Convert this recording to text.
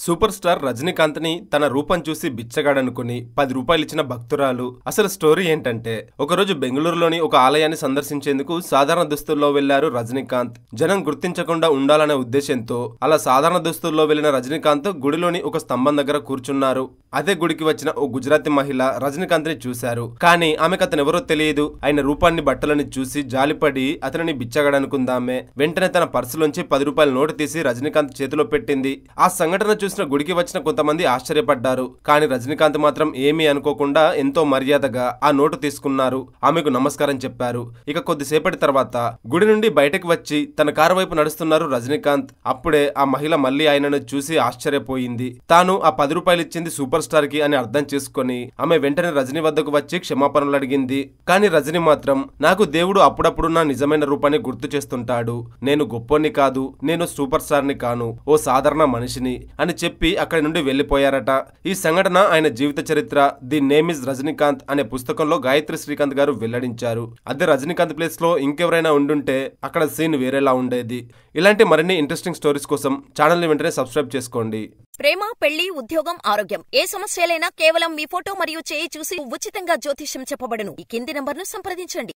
Super star Rajinikanth ని తన రూపం చూసి బిచ్చగాడనుకుని 10 రూపాయలిచ్చిన భక్తురాలు. అసలు స్టోరీ ఏంటంటే, ఒకరోజు బెంగళూరులోని ఒక ఆలయాన్ని సందర్శించేందుకు సాధారణ దుస్తుల్లో వెళ్లారు రజనీకాంత్. జనం గుర్తించకుండా ఉండాలనే ఉద్దేశంతో అలా సాధారణ దుస్తుల్లో వెళ్లిన రజనీకాంత్ గుడిలోని ఒక స్తంభం దగ్గర కూర్చున్నారు. అదే గుడికి వచ్చిన ఓ గుజరాతీ మహిళ రజనీకాంత్ ని చూశారు. కానీ ఆమెకు అతనెవరో తెలియదు. ఆయన రూపాన్ని బట్టలని చూసి జాలిపడి అతనిని బిచ్చగాడనుకుందామే. వెంటనే తన పర్సులోంచి 10 రూపాయల నోటు తీసి రజనీకాంత్ చేతిలో పెట్టింది. ఆ సంఘటన చూసిన గుడికి వచ్చిన కొంతమంది ఆశ్చర్యపడ్డారు. కానీ రజనీకాంత్ మాత్రం ఏమీ అనుకోకుండా ఎంతో మర్యాదగా ఆ నోటు తీసుకున్నారు. ఆమెకు నమస్కారం చెప్పారు. ఇక కొద్దిసేపటి తర్వాత గుడి నుండి బయటకు వచ్చి తన కారు వైపు నడుస్తున్నారు రజనీకాంత్. అప్పుడే ఆ మహిళ మళ్లీ ఆయనను చూసి ఆశ్చర్యపోయింది. తాను ఆ 10 రూపాయలు ఇచ్చింది సూపర్ స్టార్ కి అని అర్థం చేసుకుని ఆమె వెంటనే రజనీ వద్దకు వచ్చి క్షమాపణలు అడిగింది. కానీ రజనీ మాత్రం, నాకు దేవుడు అప్పుడప్పుడు నా నిజమైన రూపాన్ని గుర్తు చేస్తుంటాడు. నేను గొప్పోని కాదు, నేను సూపర్ స్టార్ ని కాను, ఓ సాధారణ మనిషిని అని చెప్పి అక్కడి నుండి వెళ్లిపోయారట. ఈ సంఘటన ఆయన జీవిత చరిత్ర ది నేమ్ ఇస్ రజనీకాంత్ అనే పుస్తకంలో గాయత్రి శ్రీకాంత్ గారు వెల్లడించారు. అదే రజనీకాంత్ ప్లేస్ లో ఇంకెవరైనా ఉండుంటే అక్కడ సీన్ వేరేలా ఉండేది. ఇలాంటి మరిన్ని ఇంట్రెస్టింగ్ స్టోరీస్ కోసం ఛానల్ ని వెంటనే సబ్స్క్రైబ్ చేసుకోండి. ప్రేమ, పెళ్లి, ఉద్యోగం, ఆరోగ్యం ఏ సమస్యలైనా కేవలం మీ ఫోటో మరియు చేయి చూసి ఉచితంగా జ్యోతిష్యం చెప్పబడును. ఈ కింది నంబర్ను సంప్రదించండి.